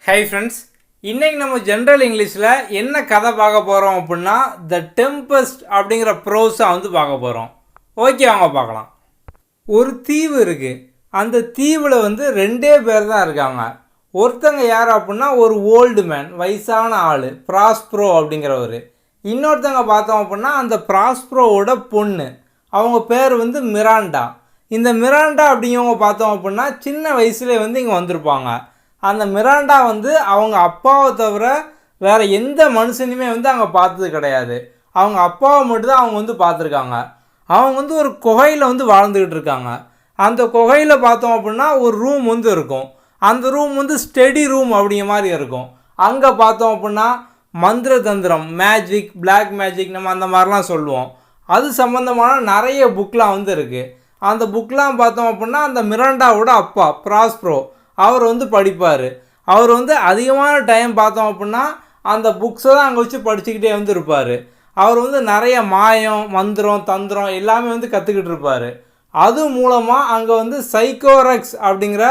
Hi friends, இன்றைக்கி நம்ம general இங்கிலீஷில் என்ன கதை பார்க்க போகிறோம் அப்படின்னா த டெம்பஸ்ட் அப்படிங்கிற ப்ரோஸை பார்க்க போகிறோம். ஓகே, வாங்க பார்க்கலாம். ஒரு தீவு இருக்குது. அந்த தீவில் ரெண்டே பேர் தான் இருக்காங்க. ஒருத்தங்க யார் அப்படின்னா ஒரு ஓல்டு மேன், வயசான ஆள், ப்ராஸ்ப்ரோ அப்படிங்கிறவர். இன்னொருத்தங்க பார்த்தோம் அப்படின்னா அந்த ப்ராஸ்ப்ரோவோட பொண்ணு, அவங்க பேர் மிராண்டா. இந்த மிராண்டா அப்படிங்கிறவங்க பார்த்தோம் அப்படின்னா சின்ன வயசுலேயே இங்கே வந்திருப்பாங்க. அந்த மிராண்டா அவங்க அப்பாவை தவிர வேறு எந்த மனுஷனையுமே அங்கே பார்த்தது கிடையாது. அவங்க அப்பாவை மட்டும்தான் அவங்க பார்த்துருக்காங்க. அவங்க ஒரு குகையில் வாழ்ந்துக்கிட்டு இருக்காங்க. அந்த குகையில் பார்த்தோம் அப்படின்னா ஒரு ரூம் இருக்கும். அந்த ரூம் ஸ்டடி ரூம் அப்படிங்கிற மாதிரி இருக்கும். அங்கே பார்த்தோம் அப்படின்னா மந்திர தந்திரம், மேஜிக், பிளாக் மேஜிக், நம்ம அந்த மாதிரிலாம் சொல்லுவோம். அது சம்மந்தமான நிறைய புக்லாம் இருக்குது. அந்த புக்லாம் பார்த்தோம் அப்படின்னா அந்த மிராண்டாவோட அப்பா ப்ராஸ்ப்ரோ அவர் படிப்பார். அவர் அதிகமான டைம் பார்த்தோம் அப்படின்னா அந்த புக்ஸை தான் அங்கே வச்சு படிச்சுக்கிட்டே இருப்பார். அவர் நிறைய மாயம், மந்திரம், தந்திரம் எல்லாமே கற்றுக்கிட்டு இருப்பார். அது மூலமாக அங்கே சைக்கோரக்ஸ் அப்படிங்கிற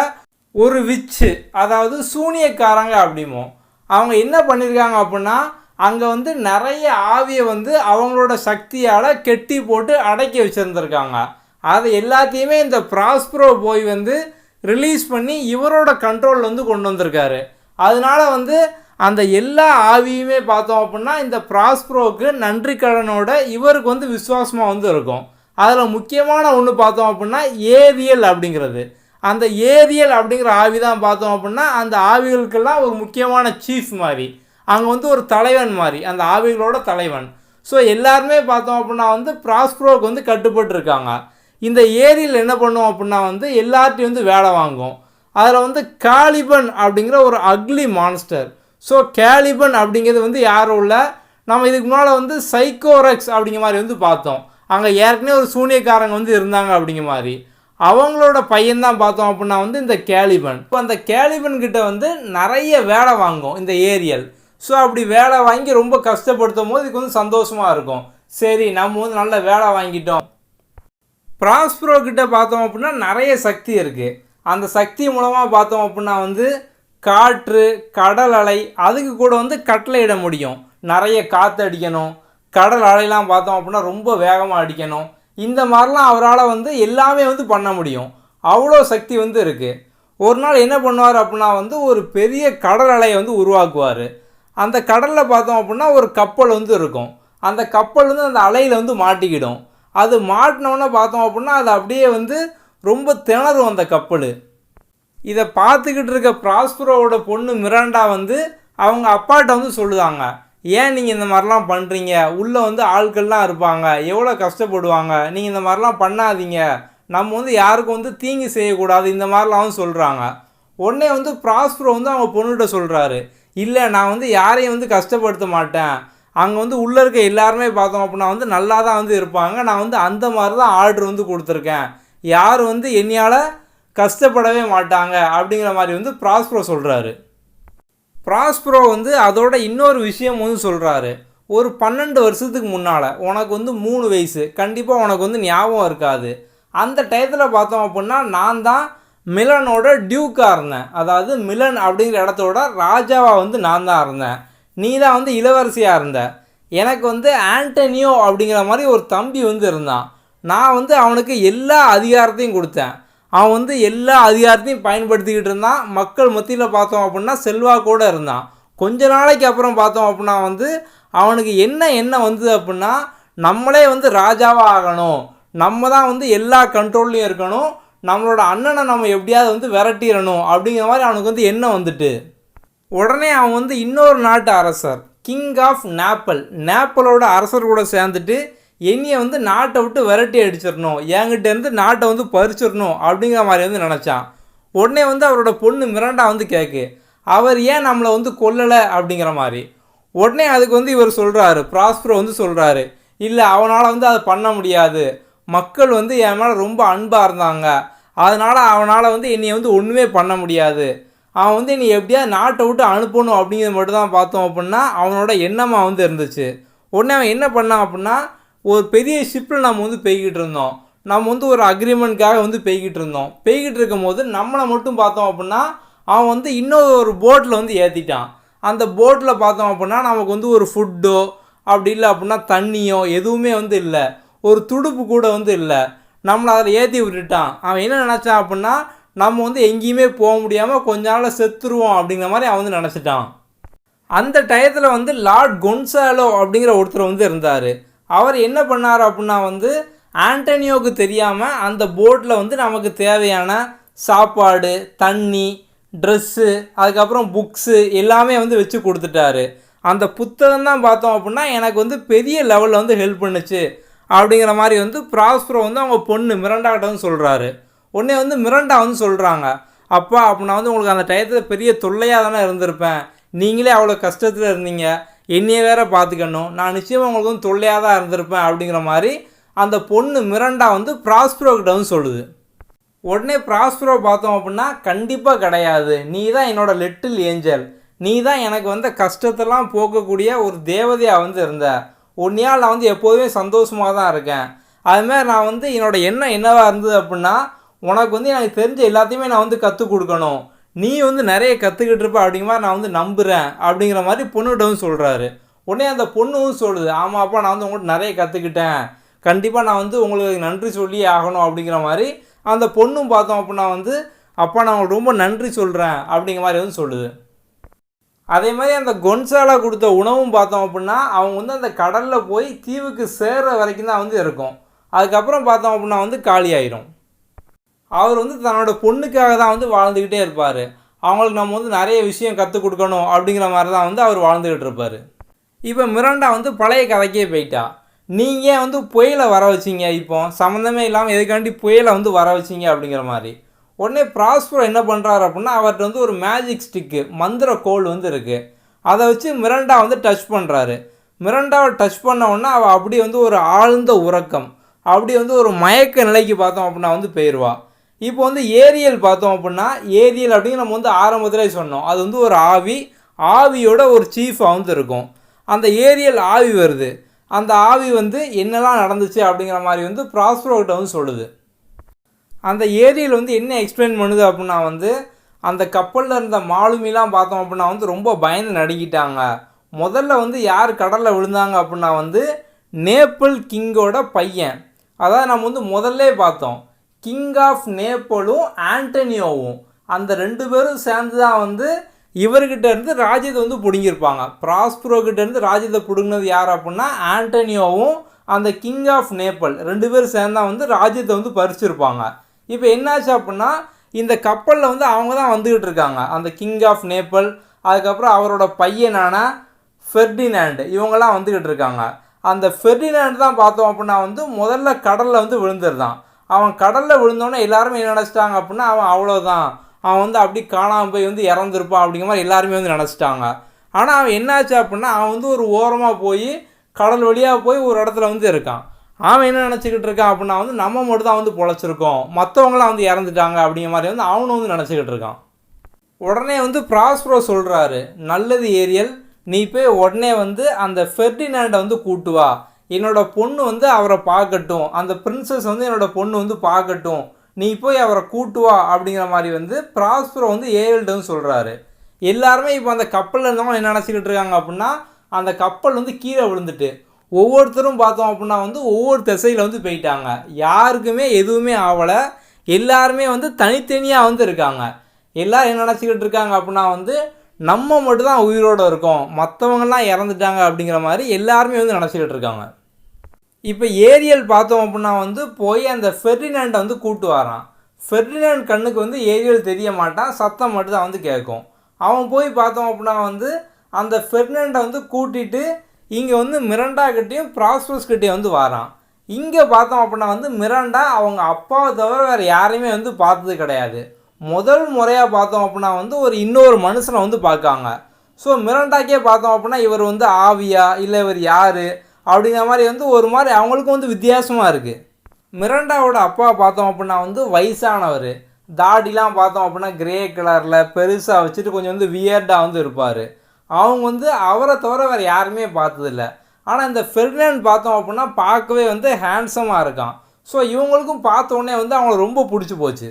ஒரு விச்சு, அதாவது சூனியக்காரங்க அப்படிமோ, அவங்க என்ன பண்ணியிருக்காங்க அப்படின்னா அங்கே நிறைய ஆவியை அவங்களோட சக்தியால் கெட்டி போட்டு அடக்கி வச்சுருந்துருக்காங்க. அது எல்லாத்தையுமே இந்த ப்ராஸ்ப்ரோ போய் ரிலீஸ் பண்ணி இவரோட கண்ட்ரோல் கொண்டு வந்திருக்காரு. அதனால் அந்த எல்லா ஆவியுமே பார்த்தோம் அப்படின்னா இந்த ப்ராஸ்ப்ரோவுக்கு நன்றி கடனோட இவருக்கு விசுவாசமாக இருக்கும். அதில் முக்கியமான ஒன்று பார்த்தோம் அப்படின்னா ஏரியல் அப்படிங்கிறது. அந்த ஏரியல் அப்படிங்கிற ஆவி தான் பார்த்தோம் அப்படின்னா அந்த ஆவிகளுக்கெல்லாம் ஒரு முக்கியமான சீஃப் மாதிரி, அங்கே ஒரு தலைவன் மாதிரி, அந்த ஆவிகளோட தலைவன். ஸோ எல்லாருமே பார்த்தோம் அப்படின்னா ப்ராஸ்ப்ரோவுக்கு கட்டுப்பட்டு இந்த ஏரியல் என்ன பண்ணுவோம் அப்படின்னா எல்லார்ட்டையும் வேலை வாங்கும். அதில் காலிபன் அப்படிங்கிற ஒரு அக்லி மான்ஸ்டர். ஸோ கேலிபன் அப்படிங்கிறது யாரும் இல்லை, நம்ம இதுக்கு முன்னால் சைக்கோரக்ஸ் அப்படிங்கிற மாதிரி பார்த்தோம். அங்கே ஏற்கனவே ஒரு சூனியக்காரங்க இருந்தாங்க அப்படிங்கிற மாதிரி. அவங்களோட பையன்தான் பார்த்தோம் அப்படின்னா இந்த கேலிபன். இப்போ அந்த கேலிபன் கிட்ட நிறைய வேலை வாங்கும் இந்த ஏரியல். ஸோ அப்படி வேலை வாங்கி ரொம்ப கஷ்டப்படுத்தும் போது இதுக்கு சந்தோஷமாக இருக்கும். சரி, நம்ம நல்ல வேலை வாங்கிட்டோம். ப்ராஸ்ப்ரோ கிட்ட பார்த்தோம் அப்படின்னா நிறைய சக்தி இருக்குது. அந்த சக்தி மூலமாக பார்த்தோம் அப்படின்னா காற்று, கடல் அலை, அதுக்கு கூட கட்டளை இட முடியும். நிறைய காற்று அடிக்கணும், கடல் அலையெல்லாம் பார்த்தோம் அப்படின்னா ரொம்ப வேகமாக அடிக்கணும். இந்த மாதிரிலாம் அவரால் எல்லாமே பண்ண முடியும். அவ்வளோ சக்தி இருக்குது. ஒரு நாள் என்ன பண்ணுவார் அப்படின்னா ஒரு பெரிய கடல் அலையை உருவாக்குவார். அந்த கடலில் பார்த்தோம் அப்படின்னா ஒரு கப்பல் இருக்கும். அந்த கப்பல் அந்த அலையில் மாட்டிக்கிடும். அது மாட்டினோன்னே பார்த்தோம் அப்படின்னா அது அப்படியே ரொம்ப திணறும் அந்த கப்பல். இதை பார்த்துக்கிட்டு இருக்க ப்ராஸ்ப்ரோவோட பொண்ணு மிராண்டா அவங்க அப்பாட்ட சொல்லுதாங்க, ஏன் நீங்கள் இந்த மாதிரிலாம் பண்ணுறீங்க, உள்ளே ஆட்கள்லாம் இருப்பாங்க, எவ்வளோ கஷ்டப்படுவாங்க, நீங்கள் இந்த மாதிரிலாம் பண்ணாதீங்க, நம்ம யாருக்கும் தீங்கு செய்யக்கூடாது, இந்த மாதிரிலாம் சொல்கிறாங்க. உடனே ப்ராஸ்ப்ரோ அவங்க பொண்ணுகிட்ட சொல்கிறாரு, இல்லை நான் யாரையும் கஷ்டப்படுத்த மாட்டேன், அங்கே உள்ளே இருக்க எல்லாருமே பார்த்தோம் அப்படின்னா நல்லா தான் இருப்பாங்க, நான் அந்த மாதிரி தான் ஆர்டர் கொடுத்துருக்கேன், யார் என்னையால் கஷ்டப்படவே மாட்டாங்க அப்படிங்கிற மாதிரி ப்ராஸ்ப்ரோ சொல்கிறாரு. ப்ராஸ்ப்ரோ அதோட இன்னொரு விஷயம் சொல்கிறாரு, ஒரு 12 வருஷத்துக்கு முன்னால் உனக்கு 3 வயசு, கண்டிப்பாக உனக்கு ஞாபகம் இருக்காது. அந்த டயத்தில் பார்த்தோம் அப்படின்னா நான் தான் மிலனோட டியூக்காக இருந்தேன். அதாவது மிலன் அப்படிங்கிற இடத்தோட ராஜாவாக நான் தான் இருந்தேன், நீ தான் இளவரசியாக இருந்த. எனக்கு ஆண்டனியோ அப்படிங்கிற மாதிரி ஒரு தம்பி இருந்தான். நான் அவனுக்கு எல்லா அதிகாரத்தையும் கொடுத்தேன். அவன் எல்லா அதிகாரத்தையும் பயன்படுத்திக்கிட்டு இருந்தான். மக்கள் மத்தியில் பார்த்தோம் அப்படின்னா செல்வாக்கோடு இருந்தான். கொஞ்ச நாளைக்கு அப்புறம் பார்த்தோம் அப்படின்னா அவனுக்கு என்ன வந்தது அப்படின்னா நம்மளே ராஜாவாக ஆகணும், நம்ம தான் எல்லா கண்ட்ரோல்லையும் இருக்கணும், நம்மளோட அண்ணனை நம்ம எப்படியாவது விரட்டிடணும் அப்படிங்கிற மாதிரி அவனுக்கு எண்ணம் வந்துட்டு, உடனே அவன் இன்னொரு நாட்டு அரசர், கிங் ஆஃப் நேப்பலோட அரசர் கூட சேர்ந்துட்டு என்னையை நாட்டை விட்டு விரட்டி அடிச்சிடணும், என்கிட்டேருந்து நாட்டை பறிச்சிடணும் அப்படிங்கிற மாதிரி நினச்சான். உடனே அவரோட பொண்ணு மிராண்டா கேட்கு, அவர் ஏன் நம்மளை கொல்லலை அப்படிங்கிற மாதிரி. உடனே அதுக்கு இவர் சொல்கிறாரு, ப்ராஸ்ப்ரோ சொல்கிறாரு, இல்லை அவனால் அதை பண்ண முடியாது, மக்கள் என் மேலே ரொம்ப அன்பாக இருந்தாங்க, அதனால் அவனால் என்னை ஒன்றுமே பண்ண முடியாது, அவன் நீ எப்படியாவது நாட்டை விட்டு அனுப்பணும் அப்படிங்கிறது மட்டும் தான் பார்த்தோம் அப்படின்னா அவனோட எண்ணமாக இருந்துச்சு. உடனே அவன் என்ன பண்ணான் அப்படின்னா ஒரு பெரிய ஷிப்பில் நம்ம போய்கிட்டு இருந்தோம், நம்ம ஒரு அக்ரிமெண்ட்காக போய்கிட்டு இருந்தோம். போய்கிட்டு இருக்கும் போது நம்மளை மட்டும் பார்த்தோம் அப்படின்னா அவன் வந்து இன்னொரு போட்டில் வந்து ஏற்றிட்டான். அந்த போட்டில் பார்த்தோம் அப்படின்னா நமக்கு வந்து ஒரு ஃபுட்டோ அப்படி இல்லை அப்படின்னா தண்ணியோ எதுவுமே வந்து இல்லை, ஒரு துடுப்பு கூட வந்து இல்லை. நம்மளை அதில் ஏற்றி விட்டுட்டான். அவன் என்ன நினச்சான் அப்படின்னா நம்ம வந்து எங்கேயுமே போக முடியாமல் கொஞ்ச நாளில் செத்துருவோம் அப்படிங்கிற மாதிரி அவன் வந்து நினச்சிட்டான். அந்த டயத்தில் வந்து லார்ட் கொன்சாலோ அப்படிங்கிற ஒருத்தர் வந்து இருந்தார். அவர் என்ன பண்ணார் அப்படின்னா வந்து ஆண்டனியோவுக்கு தெரியாமல் அந்த போட்டில் வந்து நமக்கு தேவையான சாப்பாடு, தண்ணி, ட்ரெஸ்ஸு, அதுக்கப்புறம் புக்ஸு எல்லாமே வந்து வச்சு கொடுத்துட்டாரு. அந்த புத்தகம் தான் பார்த்தோம் அப்படின்னா எனக்கு வந்து பெரிய லெவலில் வந்து ஹெல்ப் பண்ணுச்சு அப்படிங்கிற மாதிரி வந்து ப்ராஸ்பரோ வந்து அவங்க பொண்ணு மிரண்டாக்கிட்ட வந்து சொல்கிறாரு. உடனே வந்து மிரண்டா வந்து சொல்கிறாங்க, அப்பா அப்படின்னா வந்து உங்களுக்கு அந்த டயத்தில் பெரிய தொல்லையாக தானே இருந்திருப்பேன், நீங்களே அவ்வளோ கஷ்டத்தில் இருந்தீங்க, என்னையே வேற பார்த்துக்கணும், நான் நிச்சயமாக உங்களுக்கு வந்து தொல்லையாக தான் இருந்திருப்பேன் அப்படிங்கிற மாதிரி அந்த பொண்ணு மிரண்டா வந்து ப்ராஸ்பரோ கிட்ட வந்து சொல்லுது. உடனே ப்ராஸ்பரோ பார்த்தோம் அப்படின்னா கண்டிப்பாக கிடையாது, நீ தான் என்னோட லிட்டில் ஏஞ்சல், நீ தான் எனக்கு வந்து கஷ்டத்தெல்லாம் போக்கக்கூடிய ஒரு தேவதையாக வந்து இருந்த, உன்னையால் நான் வந்து எப்போதுமே சந்தோஷமாக தான் இருக்கேன். அதுமாதிரி நான் வந்து என்னோடய எண்ணம் என்னவாக இருந்தது அப்படின்னா உனக்கு வந்து எனக்கு தெரிஞ்ச எல்லாத்தையுமே நான் வந்து கற்றுக் கொடுக்கணும், நீ வந்து நிறைய கற்றுக்கிட்டு இருப்ப அப்படிங்கிற மாதிரி நான் வந்து நம்புகிறேன் அப்படிங்கிற மாதிரி பொண்ணுகிட்ட வந்து சொல்கிறாரு. உடனே அந்த பொண்ணும் சொல்லுது, ஆமாப்பா நான் வந்து உங்கள்கிட்ட நிறைய கற்றுக்கிட்டேன், கண்டிப்பாக நான் வந்து உங்களுக்கு நன்றி சொல்லியே ஆகணும் அப்படிங்கிற மாதிரி அந்த பொண்ணும் பார்த்தோம் அப்படின்னா வந்து அப்பா நான் உங்களுக்கு ரொம்ப நன்றி சொல்கிறேன் அப்படிங்கிற மாதிரி வந்து சொல்லுது. அதே மாதிரி அந்த கொன்சாலா கொடுத்த உணவும் பார்த்தோம் அப்படின்னா அவங்க வந்து அந்த கடலில் போய் தீவுக்கு சேர்ற வரைக்கும் தான் வந்து இருக்கும், அதுக்கப்புறம் பார்த்தோம் அப்படின்னா வந்து காலியாயிரும். அவர் வந்து தன்னோட பொண்ணுக்காக தான் வந்து வாழ்ந்துக்கிட்டே இருப்பார், அவங்களுக்கு நம்ம வந்து நிறைய விஷயம் கற்றுக் கொடுக்கணும் அப்படிங்கிற மாதிரி தான் வந்து அவர் வாழ்ந்துக்கிட்டு இருப்பார். இப்போ மிரண்டா வந்து பழைய கதைக்கே போயிட்டா, நீங்கள் வந்து புயலை வர வச்சிங்க, இப்போ சம்மந்தமே இல்லாமல் எதுக்காண்டி புயலை வந்து வர வச்சிங்க அப்படிங்கிற மாதிரி. உடனே ப்ராஸ்பரோ என்ன பண்ணுறாரு அப்படின்னா அவர்கிட்ட வந்து ஒரு மேஜிக் ஸ்டிக்கு மந்திர கோல் வந்து இருக்குது, அதை வச்சு மிரண்டா வந்து டச் பண்ணுறாரு. மிரண்டாவை டச் பண்ண உடனே அவள் அப்படி வந்து ஒரு ஆழ்ந்த உறக்கம், அப்படி வந்து ஒரு மயக்க நிலைக்கு பார்த்தோம் அப்படின்னா வந்து போயிடுவா. இப்போ வந்து ஏரியல் பார்த்தோம் அப்படின்னா ஏரியல் அப்படின்னு நம்ம வந்து ஆரம்பத்திலே சொன்னோம், அது வந்து ஒரு ஆவியோட ஒரு சீஃபாக வந்து இருக்கும். அந்த ஏரியல் ஆவி வருது, அந்த ஆவி வந்து என்னெல்லாம் நடந்துச்சு அப்படிங்கிற மாதிரி வந்து ப்ராஸ்பரோ கிட்ட வந்து சொல்லுது. அந்த ஏரியல் வந்து என்ன எக்ஸ்பிளைன் பண்ணுது அப்படின்னா வந்து அந்த கப்பலில் இருந்த மாலுமிலாம் பார்த்தோம் அப்படின்னா வந்து ரொம்ப பயந்து நடுங்கிட்டாங்க. முதல்ல வந்து யார் கடலில் விழுந்தாங்க அப்படின்னா வந்து நேப்பிள் கிங்கோட பையன், அதாவது நம்ம வந்து முதல்ல பார்த்தோம் கிங் ஆஃப் நேப்பிளும் ஆண்டனியோவும், அந்த ரெண்டு பேரும் சேர்ந்து தான் வந்து இவர்கிட்ட இருந்து ராஜ்யத்தை வந்து பிடுங்கியிருப்பாங்க. ப்ராஸ்பரோ கிட்ட இருந்து ராஜ்யத்தை பிடுங்கினது யார் அப்படின்னா ஆண்டனியோவும் அந்த கிங் ஆஃப் நேப்பிள் ரெண்டு பேரும் சேர்ந்தா வந்து ராஜ்யத்தை வந்து பறிச்சிருப்பாங்க. இப்போ என்னாச்சு அப்படின்னா இந்த கப்பலில் வந்து அவங்க தான் வந்துக்கிட்டு இருக்காங்க, அந்த கிங் ஆஃப் நேப்பிள், அதுக்கப்புறம் அவரோட பையனான ஃபெர்டினாண்ட், இவங்கெல்லாம் வந்துக்கிட்டு இருக்காங்க. அந்த ஃபெர்டினாண்ட் தான் பார்த்தோம் அப்படின்னா வந்து முதல்ல கடலில் வந்து விழுந்துருந்தான். அவன் கடலில் விழுந்தோன்னே எல்லாருமே என்ன நினச்சிட்டாங்க அப்படின்னா அவன் அவ்வளோதான், அவன் வந்து அப்படி காணாமல் போய் வந்து இறந்துருப்பான் அப்படிங்கிற மாதிரி எல்லாருமே வந்து நினச்சிட்டாங்க. ஆனால் அவன் என்னாச்சு அப்படின்னா அவன் வந்து ஒரு ஓரமாக போய் கடல் வழியாக போய் ஒரு இடத்துல வந்து இருக்கான். அவன் என்ன நினச்சிக்கிட்டு இருக்கான் அப்படின்னா வந்து நம்ம மட்டும் தான் வந்து பொழைச்சிருக்கோம், மற்றவங்களாம் வந்து இறந்துட்டாங்க அப்படிங்கிற மாதிரி வந்து அவனும் வந்து நினச்சிக்கிட்டு இருக்கான். உடனே வந்து ப்ராஸ்பரோ சொல்கிறாரு, நல்லது ஏரியல், நீ போய் உடனே வந்து அந்த ஃபெர்டினாண்டை வந்து கூட்டு வா, என்னோடய பொண்ணு வந்து அவரை பார்க்கட்டும், அந்த பிரின்சஸ் வந்து என்னோடய பொண்ணு வந்து பார்க்கட்டும், நீ போய் அவரை கூட்டு வா அப்படிங்கிற மாதிரி வந்து ப்ராஸ்பரோ வந்து ஏரியல்கிட்ட வந்து சொல்கிறாரு. எல்லாருமே இப்போ அந்த கப்பலில் இருந்தவங்க என்ன நினச்சிக்கிட்டு இருக்காங்க அப்படின்னா அந்த கப்பல் வந்து கீழே விழுந்துட்டு ஒவ்வொருத்தரும் பார்த்தோம் அப்படின்னா வந்து ஒவ்வொரு திசையில் வந்து போயிட்டாங்க, யாருக்குமே எதுவுமே ஆகலை, எல்லாருமே வந்து தனித்தனியாக வந்து இருக்காங்க. எல்லோரும் என்ன நினச்சிக்கிட்டு இருக்காங்க அப்படின்னா வந்து நம்ம மட்டும் தான் உயிரோடு இருக்கோம், மற்றவங்கெல்லாம் இறந்துட்டாங்க அப்படிங்கிற மாதிரி எல்லாருமே வந்து நினச்சிக்கிட்டு இருக்காங்க. இப்போ ஏரியல் பார்த்தோம் அப்படின்னா வந்து போய் அந்த ஃபெர்டினாண்டை வந்து கூட்டு வரான். ஃபெர்டினாண்ட் கண்ணுக்கு வந்து ஏரியல் தெரிய மாட்டான், சத்தம் மட்டும் தான் வந்து கேட்கும். அவன் போய் பார்த்தோம் அப்படின்னா வந்து அந்த ஃபெர்டினாண்டை வந்து கூட்டிகிட்டு இங்கே வந்து மிரண்டாக்கிட்டையும் ப்ராஸ்பரஸ்கிட்டையும் வந்து வரான். இங்கே பார்த்தோம் அப்படின்னா வந்து மிரண்டா அவங்க அப்பாவை தவிர வேறு யாரையுமே வந்து பார்த்தது கிடையாது. முதல் முறையாக பார்த்தோம் அப்படின்னா வந்து ஒரு இன்னொரு மனுஷனை வந்து பார்க்காங்க. ஸோ மிரண்டாக்கே பார்த்தோம் அப்படின்னா இவர் வந்து ஆவியா இல்லை இவர் யார் அப்படிங்கிற மாதிரி வந்து ஒரு மாதிரி அவங்களுக்கும் வந்து வித்தியாசமாக இருக்குது. மிரண்டாவோட அப்பா பார்த்தோம் அப்படின்னா வந்து வயசானவர், தாடிலாம் பார்த்தோம் அப்படின்னா கிரே கலரில் பெருசாக வச்சுட்டு கொஞ்சம் வந்து வியர்டாக வந்து இருப்பார். அவங்க வந்து அவரை தவிர வேறு யாருமே பார்த்ததில்ல. ஆனால் இந்த ஃபெர்டினாண்ட் பார்த்தோம் அப்படின்னா பார்க்கவே வந்து ஹேண்ட்ஸமாக இருக்கான். ஸோ இவங்களுக்கும் பார்த்தோன்னே வந்து அவங்கள ரொம்ப பிடிச்சி போச்சு.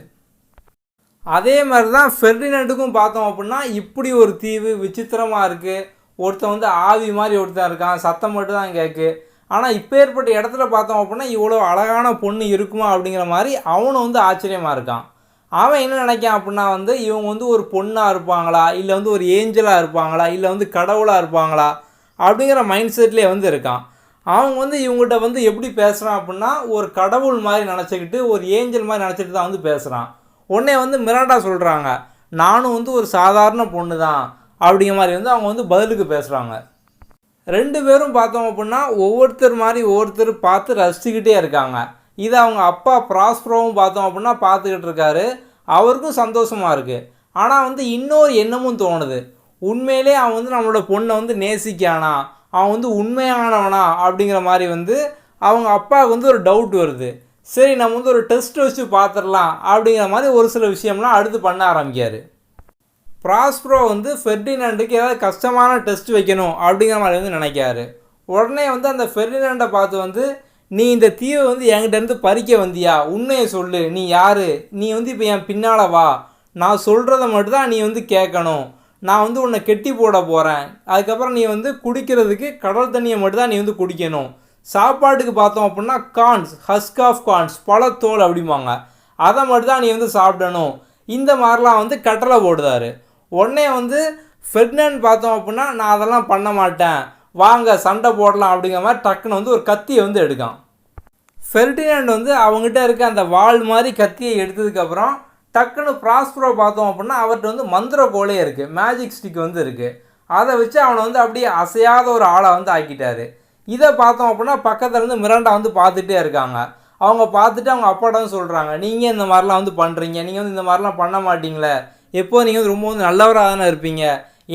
அதே மாதிரி தான் ஃபெர்டினண்டுக்கும் பார்த்தோம் அப்படின்னா இப்படி ஒரு தீவு விசித்திரமாக இருக்குது. ஒருத்தன் வந்து ஆவி மாதிரி ஒருத்தன் இருக்கான், சத்தம் மட்டும் தான் கேட்கு. ஆனால் இப்போ ஏற்பட்ட இடத்துல பார்த்தோம் அப்படின்னா இவ்வளோ அழகான பொண்ணு இருக்குமா அப்படிங்கிற மாதிரி அவனும் வந்து ஆச்சரியமாக இருக்கான். அவன் என்ன நினைக்கான் அப்படின்னா வந்து இவங்க வந்து ஒரு பொண்ணாக இருப்பாங்களா, இல்லை வந்து ஒரு ஏஞ்சலாக இருப்பாங்களா, இல்லை வந்து கடவுளாக இருப்பாங்களா அப்படிங்கிற மைண்ட் செட்லேயே வந்து இருக்கான். அவங்க வந்து இவங்ககிட்ட வந்து எப்படி பேசுகிறான் அப்படின்னா ஒரு கடவுள் மாதிரி நினச்சிக்கிட்டு ஒரு ஏஞ்சல் மாதிரி நினச்சிட்டு தான் வந்து பேசுகிறான். உடனே வந்து மிராண்டா சொல்கிறாங்க, நானும் வந்து ஒரு சாதாரண பொண்ணு தான் அப்படிங்கிற மாதிரி வந்து அவங்க வந்து பதிலுக்கு பேசுகிறாங்க. ரெண்டு பேரும் பார்த்தோம் அப்படின்னா ஒவ்வொருத்தர் மாதிரி ஒவ்வொருத்தர் பார்த்து ரசிச்சுக்கிட்டே இருக்காங்க. இதை அவங்க அப்பா ப்ராஸ்பரோவும் பார்த்தோம் அப்படின்னா பார்த்துக்கிட்டு இருக்காரு. அவருக்கும் சந்தோஷமாக இருக்குது. ஆனால் வந்து இன்னொரு எண்ணமும் தோணுது. உண்மையிலே அவன் வந்து நம்மளோட பொண்ணை வந்து நேசிக்கானா, அவன் வந்து உண்மையானவனா அப்படிங்கிற மாதிரி வந்து அவங்க அப்பாவுக்கு வந்து ஒரு டவுட் வருது. சரி நம்ம வந்து ஒரு டெஸ்ட் வச்சு பார்த்துடலாம் அப்படிங்கிற மாதிரி ஒரு சில விஷயம்லாம் அடுத்து பண்ண ஆரம்பிக்கார். ப்ராஸ்பரோ வந்து ஃபெர்டினண்டுக்கு ஏதாவது கஷ்டமான டெஸ்ட் வைக்கணும் அப்படிங்கிற மாதிரி வந்து நினைக்காரு. உடனே வந்து அந்த ஃபெர்டினண்டை பார்த்து வந்து நீ இந்த தீவை வந்து என்கிட்டேருந்து பறிக்க வந்தியா, உண்மையை சொல்லு, நீ யார், நீ வந்து இப்போ என் பின்னால் வா, நான் சொல்கிறத மட்டும்தான் நீ வந்து கேட்கணும், நான் வந்து உன்னை கெட்டி போட போகிறேன், அதுக்கப்புறம் நீ வந்து குடிக்கிறதுக்கு கடல் தண்ணியை மட்டும்தான் நீ வந்து குடிக்கணும், சாப்பாட்டுக்கு பார்த்தோம் அப்படின்னா கார்ன்ஸ், ஹஸ்க் ஆஃப் கார்ன்ஸ், பழத்தோல் அப்படிம்பாங்க, அதை மட்டும்தான் நீ வந்து சாப்பிடணும், இந்த மாதிரிலாம் வந்து கட்டளை போடுதாரு. உடனே வந்து ஃபெர்டினண்ட் பார்த்தோம் அப்படின்னா நான் அதெல்லாம் பண்ண மாட்டேன், வாங்க சண்டை போடலாம் அப்படிங்கிற மாதிரி டக்குன்னு வந்து ஒரு கத்தியை வந்து எடுக்கான். ஃபெர்டினண்ட் வந்து அவங்ககிட்ட இருக்க அந்த வாள் மாதிரி கத்தியை எடுத்ததுக்கப்புறம் டக்குன்னு ப்ராஸ்பரோ பார்த்தோம் அப்படின்னா அவர்கிட்ட வந்து மந்திர கோலே இருக்குது, மேஜிக் ஸ்டிக் வந்து இருக்குது. அதை வச்சு அவனை வந்து அப்படியே அசையாத ஒரு ஆளை வந்து ஆக்கிட்டாரு. இதை பார்த்தோம் அப்படின்னா பக்கத்தில் இருந்து மிராண்டா வந்து பார்த்துட்டே இருக்காங்க. அவங்க பார்த்துட்டு அவங்க அப்பாட்டம் சொல்கிறாங்க, நீங்கள் இந்த மாதிரிலாம் வந்து பண்ணுறீங்க, நீங்கள் வந்து இந்த மாதிரிலாம் பண்ண மாட்டீங்களே, எப்போது நீங்கள் வந்து ரொம்ப வந்து நல்லவராக தானே இருப்பீங்க,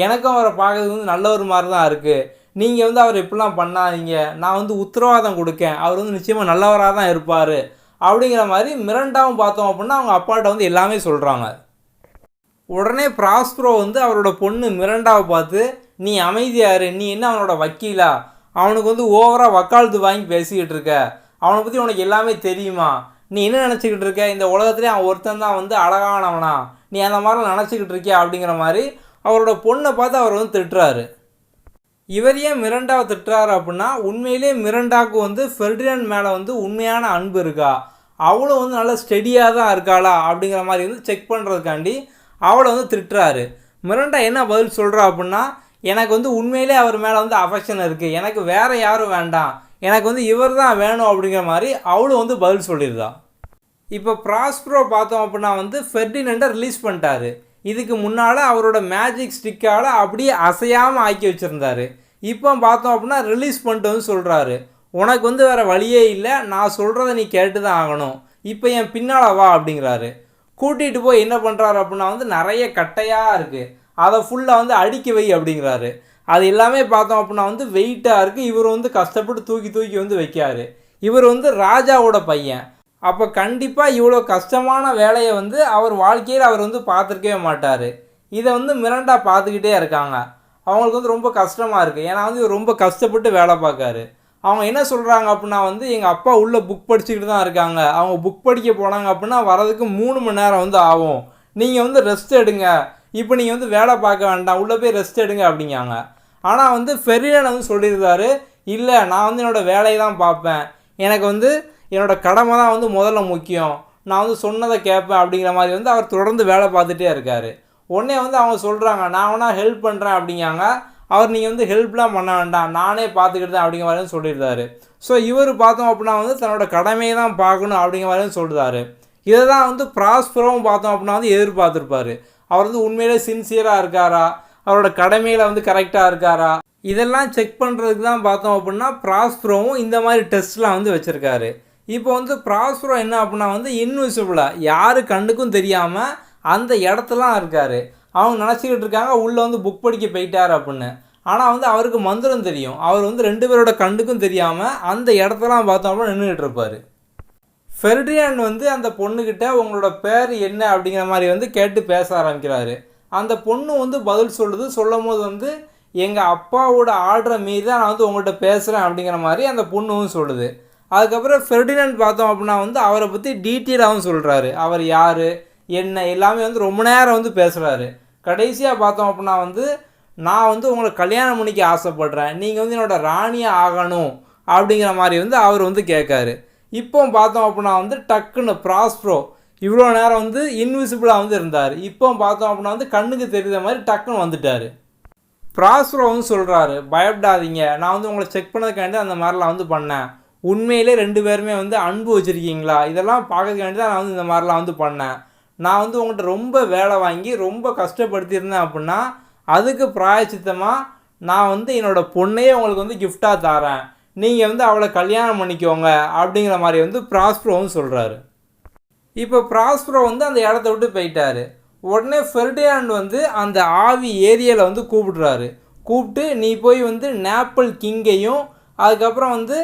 எனக்கும் அவரை பார்க்கறதுக்கு வந்து நல்ல ஒரு மாதிரி தான் இருக்குது, நீங்கள் வந்து அவர் எப்படிலாம் பண்ணாதீங்க, நான் வந்து உத்தரவாதம் கொடுக்கேன், அவர் வந்து நிச்சயமாக நல்லவராக தான் இருப்பார் அப்படிங்கிற மாதிரி மிராண்டாவும் பார்த்தோம் அப்படின்னா அவங்க அப்பாட்ட வந்து எல்லாமே சொல்கிறாங்க. உடனே ப்ராஸ்பரோ வந்து அவரோட பொண்ணு மிராண்டாவை பார்த்து, நீ அமைதியாரு, நீ என்ன அவனோட வக்கீலா, அவனுக்கு வந்து ஓவராக வக்காலத்து வாங்கி பேசிக்கிட்டு இருக்க, அவனை பற்றி உனக்கு எல்லாமே தெரியுமா, நீ என்ன நினச்சிக்கிட்டு இருக்க, இந்த உலகத்துலேயே அவன் ஒருத்தன் தான் வந்து அழகானவனா, நீ அந்த மாதிரிலாம் நினச்சிக்கிட்டு இருக்கியா அப்படிங்கிற மாதிரி அவரோட பொண்ணை பார்த்து அவர் வந்து திட்டுறாரு. இவர் ஏன் மிராண்டாவை திட்டுறாரு அப்படின்னா உண்மையிலே மிராண்டாவுக்கு வந்து ஃபெர்டினண்ட் மேலே வந்து உண்மையான அன்பு இருக்கா, அவளும் வந்து நல்லா ஸ்டெடியாக தான் இருக்காளா அப்படிங்கிற மாதிரி வந்து செக் பண்ணுறதுக்காண்டி அவளை வந்து திட்டுறாரு. மிராண்டா என்ன பதில் சொல்கிறா அப்படின்னா எனக்கு வந்து உண்மையிலே அவர் மேலே வந்து அஃபெக்ஷன் இருக்குது, எனக்கு வேறு யாரும் வேண்டாம், எனக்கு வந்து இவர் தான் வேணும் அப்படிங்கிற மாதிரி அவளும் வந்து பதில் சொல்லியிருந்தா. இப்போ ப்ராஸ்பரோ பார்த்தோம் அப்படின்னா வந்து ஃபெர்டினண்டை ரிலீஸ் பண்ணிட்டாரு. இதுக்கு முன்னால் அவரோட மேஜிக் ஸ்டிக்கால் அப்படியே அசையாமல் ஆக்கி வச்சுருந்தாரு. இப்போ பார்த்தோம் அப்படின்னா ரிலீஸ் பண்ணிட்டு வந்து சொல்கிறாரு, உனக்கு வந்து வேறு வழியே இல்லை, நான் சொல்கிறத நீ கேட்டு தான் ஆகணும், இப்போ என் பின்னால் வா அப்படிங்கிறாரு. கூட்டிகிட்டு போய் என்ன பண்ணுறாரு அப்படின்னா வந்து நிறைய கட்டையாக இருக்குது, அதை ஃபுல்லாக வந்து அடுக்கி வை அப்படிங்கிறாரு. அது எல்லாமே பார்த்தோம் அப்படின்னா வந்து வெயிட்டாக இருக்குது. இவர் வந்து கஷ்டப்பட்டு தூக்கி தூக்கி வந்து வைக்காரு. இவர் வந்து ராஜாவோட பையன். அப்போ கண்டிப்பாக இவ்வளோ கஷ்டமான வேலையை வந்து அவர் வாழ்க்கையில் அவர் வந்து பார்த்துருக்கவே மாட்டார். இதை வந்து மிராண்டா பார்த்துக்கிட்டே இருக்காங்க. அவங்களுக்கு வந்து ரொம்ப கஷ்டமாக இருக்குது. ஏன்னா வந்து இவர் ரொம்ப கஷ்டப்பட்டு வேலை பார்க்காரு. அவங்க என்ன சொல்கிறாங்க அப்படின்னா வந்து எங்கள் அப்பா உள்ளே புக் படிச்சுக்கிட்டு தான் இருக்காங்க, அவங்க புக் படிக்க போனாங்க அப்படின்னா வரதுக்கு 3 மணி நேரம் வந்து ஆகும், நீங்கள் வந்து ரெஸ்ட் எடுங்க, இப்போ நீங்கள் வந்து வேலை பார்க்க வேண்டாம், உள்ளே போய் ரெஸ்ட் எடுங்க அப்படிங்காங்க. ஆனால் வந்து ஃபெர்டினண்ட் வந்து சொல்லியிருந்தாரு, இல்லை நான் வந்து என்னோடய வேலையை தான் பார்ப்பேன், எனக்கு வந்து என்னோடய கடமை தான் வந்து முதல்ல முக்கியம், நான் வந்து சொன்னதை கேட்பேன் அப்படிங்கிற மாதிரி வந்து அவர் தொடர்ந்து வேலை பார்த்துட்டே இருக்கார். உடனே வந்து அவங்க சொல்கிறாங்க, நான் வேணா ஹெல்ப் பண்ணுறேன் அப்படிங்காங்க. அவர் நீங்கள் வந்து ஹெல்ப்லாம் பண்ண வேண்டாம், நானே பார்த்துக்கிட்டு தான் அப்படிங்கிற மாதிரி சொல்லியிருந்தாரு. ஸோ இவர் பார்த்தோம் அப்படின்னா வந்து தன்னோட கடமையை தான் பார்க்கணும் அப்படிங்கிற மாதிரி சொல்லிட்டாரு. இதை தான் வந்து ப்ராஸ்பரோவும் பார்த்தோம் அப்படின்னா வந்து எதிர்பார்த்துருப்பார். அவர் வந்து உண்மையிலே சின்சியராக இருக்காரா, அவரோட கடமையில் வந்து கரெக்டாக இருக்காரா, இதெல்லாம் செக் பண்ணுறதுக்கு தான் பார்த்தோம் அப்படின்னா ப்ராஸ்பரோவும் இந்த மாதிரி டெஸ்ட்லாம் வந்து வச்சுருக்காரு. இப்போ வந்து ப்ராஸ்பரோ என்ன அப்படின்னா வந்து இன்விசிபிளாக யாரு கண்ணுக்கும் தெரியாமல் அந்த இடத்துலாம் இருக்கார். அவங்க நினச்சிக்கிட்டு இருக்காங்க உள்ளே வந்து புக் படிக்க போயிட்டார் அப்படின்னு. ஆனால் வந்து அவருக்கு மந்திரம் தெரியும். அவர் வந்து 2 பேரோட கண்ணுக்கும் தெரியாமல் அந்த இடத்தெல்லாம் பார்த்தோம்னா நின்றுட்டு இருப்பார். ஃபெர்டினண்ட் வந்து அந்த பொண்ணுக்கிட்ட உங்களோட பேர் என்ன அப்படிங்கிற மாதிரி வந்து கேட்டு பேச ஆரம்பிக்கிறாரு. அந்த பொண்ணு வந்து பதில் சொல்லும் போது வந்து எங்கள் அப்பாவோட ஆர்டரை மீறி தான் நான் வந்து உங்கள்கிட்ட பேசுகிறேன் அப்படிங்கிற மாதிரி அந்த பொண்ணும் சொல்லுது. அதுக்கப்புறம் ஃபெர்டினண்ட் பார்த்தோம் அப்படின்னா வந்து அவரை பற்றி டீட்டெயிலாகவும் சொல்கிறாரு. அவர் யார், என்ன எல்லாமே வந்து ரொம்ப நேரம் வந்து பேசுகிறாரு. கடைசியாக பார்த்தோம் அப்படின்னா வந்து நான் வந்து உங்களை கல்யாணம் பண்ணிக்க ஆசைப்படுறேன், நீங்கள் வந்து என்னோடய ராணியாக ஆகணும் அப்படிங்கிற மாதிரி வந்து அவர் வந்து கேட்காரு. இப்போ பார்த்தோம் அப்படின்னா வந்து டக்குன்னு ப்ராஸ்ப்ரோ இவ்வளோ நேரம் வந்து இன்விசிபிளாக வந்து இருந்தார். இப்போ பார்த்தோம் அப்படின்னா வந்து கண்ணுக்கு தெரியுற மாதிரி டக்குன்னு வந்துட்டார். ப்ராஸ்ப்ரோ வந்து சொல்கிறாரு, பயப்படாதீங்க, நான் வந்து உங்களை செக் பண்ணதுக்காண்டி அந்த மாதிரிலாம் வந்து பண்ணேன். உண்மையிலே 2 பேருமே வந்து அன்பு வச்சுருக்கீங்களா, இதெல்லாம் பார்க்கறதுக்காண்டி தான் நான் வந்து இந்த மாதிரிலாம் வந்து பண்ணேன். நான் வந்து உங்கள்கிட்ட ரொம்ப வேலை வாங்கி ரொம்ப கஷ்டப்படுத்தியிருந்தேன் அப்படின்னா அதுக்கு பிராயச்சித்தமாக நான் வந்து என்னோடய பொண்ணையே உங்களுக்கு வந்து கிஃப்டாக தரேன், நீங்கள் வந்து அவளை கல்யாணம் பண்ணிக்கோங்க அப்படிங்கிற மாதிரி வந்து ப்ராஸ்ப்ரோ வந்து சொல்கிறாரு. இப்போ ப்ராஸ்ப்ரோ வந்து அந்த இடத்த விட்டு போயிட்டார். உடனே ஃபெர்டினாண்ட் வந்து அந்த ஆவி ஏரியலை வந்து கூப்பிடுறாரு. கூப்பிட்டு நீ போய் வந்து நேப்பிள் கிங்கையும் அதுக்கப்புறம் வந்து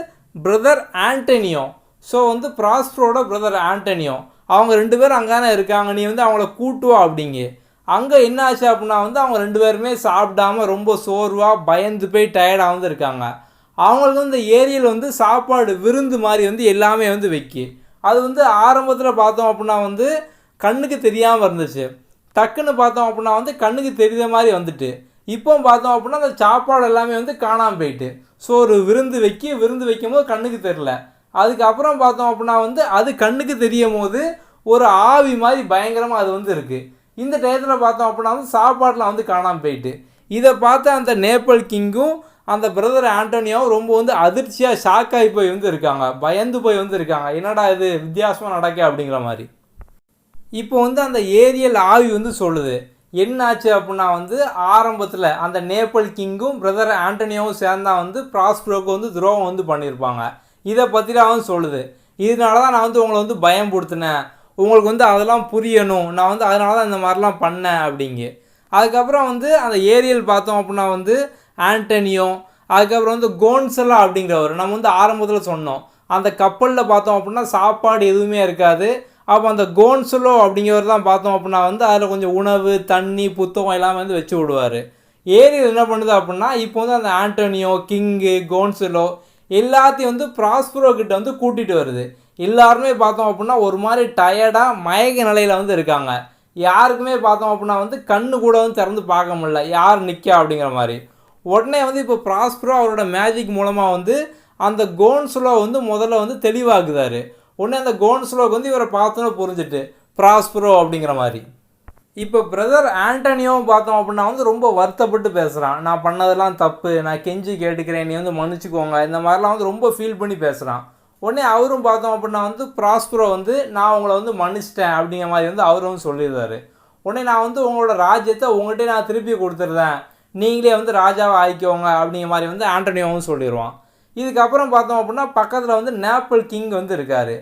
பிரதர் ஆண்டனியோ, ஸோ வந்து ப்ராஸ்ப்ரோட பிரதர் ஆண்டனியோ, அவங்க 2 பேரும் அங்கே தானே இருக்காங்க, நீ வந்து அவங்கள கூட்டுவா அப்படிங்க. அங்கே என்ன ஆச்சு அப்படின்னா வந்து அவங்க 2 பேருமே சாப்பிடாமல் ரொம்ப சோர்வாக பயந்து போய் டயர்டாக வந்து இருக்காங்க. அவங்களுக்கு வந்து இந்த ஏரியல் வந்து சாப்பாடு விருந்து மாதிரி வந்து எல்லாமே வந்து வைக்கி. அது வந்து ஆரம்பத்தில் பார்த்தோம் அப்படின்னா வந்து கண்ணுக்கு தெரியாமல் இருந்துச்சு. டக்குன்னு பார்த்தோம் அப்படின்னா வந்து கண்ணுக்கு தெரியுற மாதிரி வந்துட்டு இப்போ பார்த்தோம் அப்படின்னா அந்த சாப்பாடு எல்லாமே வந்து காணாமல் போயிட்டு. ஸோ ஒரு விருந்து வைக்கும்போது கண்ணுக்கு தெரில. அதுக்கப்புறம் பார்த்தோம் அப்படின்னா வந்து அது கண்ணுக்கு தெரியும் போது ஒரு ஆவி மாதிரி பயங்கரமாக அது வந்து இருக்குது. இந்த டயத்தில் பார்த்தோம் அப்படின்னா வந்து சாப்பாட்டில் வந்து காணாமல் போயிட்டு. இதை பார்த்து அந்த நேப்பிள் கிங்கும் அந்த பிரதர் ஆண்டனியாவும் ரொம்ப வந்து அதிர்ச்சியாக ஷாக் ஆகி போய் வந்து இருக்காங்க, பயந்து போய் வந்து இருக்காங்க, என்னடா இது வித்தியாசமாக நடக்க அப்படிங்கிற மாதிரி. இப்போ வந்து அந்த ஏரியல் ஆவி வந்து சொல்லுது என்னாச்சு அப்படின்னா வந்து ஆரம்பத்தில் அந்த நேப்பிள் கிங்கும் பிரதர் ஆண்டனியாவும் சேர்ந்தா வந்து ப்ராஸ்ப்ரோக்கு வந்து துரோகம் வந்து பண்ணியிருப்பாங்க. இதை பற்றிலாம் வந்து சொல்லுது, இதனால தான் நான் வந்து உங்களை வந்து பயம்படுத்தினேன், உங்களுக்கு வந்து அதெல்லாம் புரியணும், நான் வந்து அதனால தான் இந்த மாதிரிலாம் பண்ணேன் அப்படிங்க. அதுக்கப்புறம் வந்து அந்த ஏரியல் பார்த்தோம் அப்படின்னா வந்து ஆண்டனியோ அதுக்கப்புறம் வந்து கோன்சலா அப்படிங்கிறவர் நம்ம வந்து ஆரம்பத்தில் சொன்னோம். அந்த கப்பலில் பார்த்தோம் அப்படின்னா சாப்பாடு எதுவுமே இருக்காது. அப்போ அந்த கோன்சலோ அப்படிங்கிறவர் தான் பார்த்தோம் அப்படின்னா வந்து அதில் கொஞ்சம் உணவு தண்ணி புத்தகம் எல்லாமே வந்து வச்சு விடுவார். ஏரியல் என்ன பண்ணுது அப்படின்னா இப்போ வந்து அந்த ஆண்டனியோ கிங்கு கோன்சலோ எல்லாத்தையும் வந்து ப்ராஸ்ப்ரோ கிட்ட வந்து கூட்டிகிட்டு வருது. எல்லாருமே பார்த்தோம் அப்படின்னா ஒரு மாதிரி டயர்டாக மயக்க நிலையில் வந்து இருக்காங்க. யாருக்குமே பார்த்தோம் அப்படின்னா வந்து கண்ணு கூட வந்து திறந்து பார்க்க முடியல, யார் நிற்கா அப்படிங்கிற மாதிரி. உடனே வந்து இப்போ ப்ராஸ்ப்ரோ அவரோட மேஜிக் மூலமாக வந்து அந்த கோன்சலோ வந்து முதல்ல வந்து தெளிவாக்குதார். உடனே அந்த கோன்சலோக்கு வந்து இவரை பார்த்தோன்னு புரிஞ்சுட்டு ப்ராஸ்ப்ரோ அப்படிங்கிற மாதிரி. இப்போ பிரதர் ஆண்டனியோவும் பார்த்தோம் அப்படின்னா வந்து ரொம்ப வருத்தப்பட்டு பேசுகிறான், நான் பண்ணதெல்லாம் தப்பு, நான் கெஞ்சி கேட்டுக்கிறேன், நீ வந்து மன்னிச்சுக்கோங்க, இந்த மாதிரிலாம் வந்து ரொம்ப ஃபீல் பண்ணி பேசுகிறான். உடனே அவரும் பார்த்தோம் அப்படின்னா வந்து ப்ராஸ்ப்ரோ வந்து நான் உங்களை வந்து மன்னிச்சிட்டேன் அப்படிங்கிற மாதிரி வந்து அவரும் வந்து சொல்லிடுறாரு. உடனே நான் வந்து உங்களோட ராஜ்யத்தை உங்கள்கிட்ட நான் திருப்பி கொடுத்துருந்தேன், நீங்களே வந்து ராஜாவை ஆயிக்கோங்க அப்படிங்கிற மாதிரி வந்து ஆண்டனியோவும் சொல்லிடுவான். இதுக்கப்புறம் பார்த்தோம் அப்படின்னா பக்கத்தில் வந்து நேப்பிள் கிங் வந்து இருக்கார்.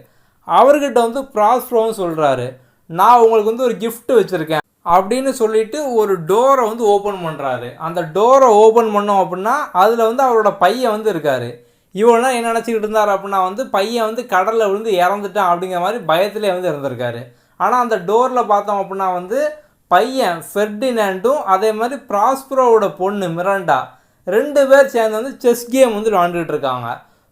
அவர்கிட்ட வந்து ப்ராஸ்ப்ரோவும் சொல்கிறாரு, நான் உங்களுக்கு வந்து ஒரு கிஃப்ட் வச்சுருக்கேன் அப்படின்னு சொல்லிட்டு ஒரு டோரை வந்து ஓப்பன் பண்ணுறாரு. அந்த டோரை ஓப்பன் பண்ணோம் அப்படின்னா அதில் வந்து அவரோட பையன் வந்து இருக்கார். இவனா என்ன நினச்சிக்கிட்டு இருந்தார் அப்படின்னா வந்து பையன் வந்து கடலில் விழுந்து இறந்துட்டான் அப்படிங்கிற மாதிரி பயத்திலே வந்து இருந்திருக்காரு. ஆனால் அந்த டோரில் பார்த்தோம் அப்படின்னா வந்து பையன் ஃபெர்டினாண்டும் அதே மாதிரி ப்ராஸ்ப்ரோவோட பொண்ணு மிராண்டா 2 பேர் சேர்ந்து வந்து செஸ் கேம் வந்து விளாண்டுக்கிட்டு இருக்காங்க.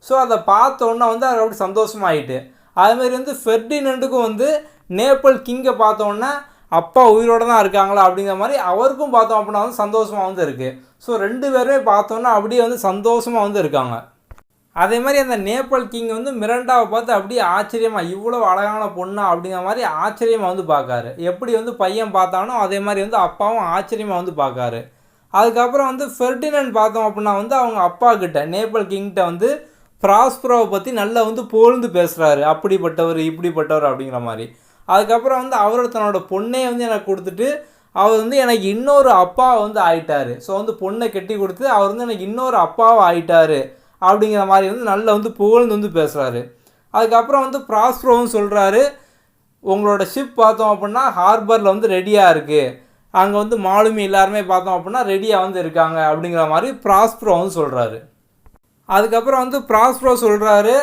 ஸோ அதை பார்த்தோன்னா வந்து அவர் அப்படி சந்தோஷமாயிட்டு. அதுமாரி வந்து ஃபெர்டினாண்டுக்கும் வந்து நேப்பிள் கிங்கை பார்த்தோன்னா அப்பா உயிரோடு தான் இருக்காங்களா அப்படிங்கிற மாதிரி அவருக்கும் பார்த்தோம் அப்படின்னா வந்து சந்தோஷமாக வந்து இருக்குது. ஸோ 2 பேருமே பார்த்தோன்னா அப்படியே வந்து சந்தோஷமாக வந்து இருக்காங்க. அதே மாதிரி அந்த நேப்பிள் கிங் வந்து மிராண்டாவை பார்த்து அப்படியே ஆச்சரியமாக இவ்வளோ அழகான பொண்ணா அப்படிங்கிற மாதிரி ஆச்சரியமாக வந்து பார்க்காரு. எப்படி வந்து பையன் பார்த்தானோ அதே மாதிரி வந்து அப்பாவும் ஆச்சரியமாக வந்து பார்க்காரு. அதுக்கப்புறம் வந்து ஃபெர்டினாண்ட் பார்த்தோம் அப்படின்னா வந்து அவங்க அப்பா கிட்ட நேப்பிள் கிங்கிட்ட வந்து ப்ராஸ்ப்ரோவை பற்றி நல்லா வந்து புகழ்ந்து பேசுகிறாரு, அப்படிப்பட்டவர் இப்படிப்பட்டவர் அப்படிங்கிற மாதிரி. அதுக்கப்புறம் வந்து அவரோட தன்னோட பொண்ணே வந்து எனக்கு கொடுத்துட்டு அவர் வந்து எனக்கு இன்னொரு அப்பாவை வந்து ஆயிட்டார். ஸோ வந்து பொண்ணை கட்டி கொடுத்து அவர் வந்து எனக்கு இன்னொரு அப்பாவை ஆயிட்டார் அப்படிங்கிற மாதிரி வந்து நல்லா வந்து புகழ்ந்து வந்து பேசுகிறாரு. அதுக்கப்புறம் வந்து ப்ராஸ்ப்ரோவும் சொல்கிறாரு, உங்களோட ஷிப் பார்த்தோம் அப்படின்னா ஹார்பரில் வந்து ரெடியாக இருக்குது, அங்கே வந்து மாலுமி எல்லாருமே பார்த்தோம் அப்படின்னா ரெடியாக வந்து இருக்காங்க அப்படிங்கிற மாதிரி ப்ராஸ்ப்ரோ வந்து சொல்கிறாரு. அதுக்கப்புறம் வந்து ப்ராஸ்ப்ரோ சொல்கிறாரு,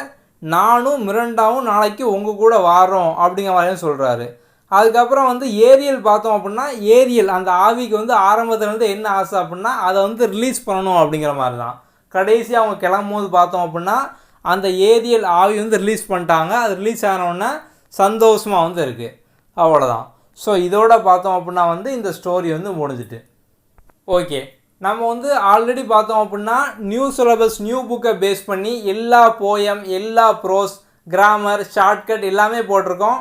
நானும் மிராண்டாவும் நாளைக்கு உங்கள் கூட வாரோம் அப்படிங்கிற மாதிரியும் சொல்கிறாரு. அதுக்கப்புறம் வந்து ஏரியல் பார்த்தோம் அப்படின்னா ஏரியல் அந்த ஆவிக்கு வந்து ஆரம்பத்தில் வந்து என்ன ஆசை அப்படின்னா அதை வந்து ரிலீஸ் பண்ணணும் அப்படிங்கிற மாதிரி தான். கடைசியாக அவங்க கிளம்பும்போது பார்த்தோம் அப்படின்னா அந்த ஏரியல் ஆவி வந்து ரிலீஸ் பண்ணிட்டாங்க. அது ரிலீஸ் ஆனோடனே சந்தோஷமாக வந்து இருக்குது, அவ்வளோதான். ஸோ இதோட பார்த்தோம் அப்படின்னா வந்து இந்த ஸ்டோரி வந்து முடிஞ்சிட்டு. ஓகே, நம்ம வந்து ஆல்ரெடி பார்த்தோம் அப்படின்னா நியூ சிலபஸ் நியூ புக்கை பேஸ் பண்ணி எல்லா போயம், எல்லா ப்ரோஸ், கிராமர், ஷார்ட்கட் எல்லாமே போட்டிருக்கோம்.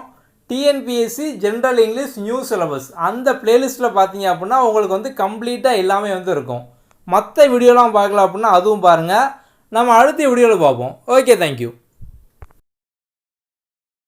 TNPSC general English new syllabus அந்த பிளேலிஸ்ட்டில் பார்த்தீங்க அப்படின்னா உங்களுக்கு வந்து கம்ப்ளீட்டாக எல்லாமே வந்து இருக்கும். மற்ற வீடியோலாம் பார்க்கல அப்படின்னா அதுவும் பாருங்கள். நம்ம அடுத்த வீடியோவில் பார்ப்போம். Okay, thank you.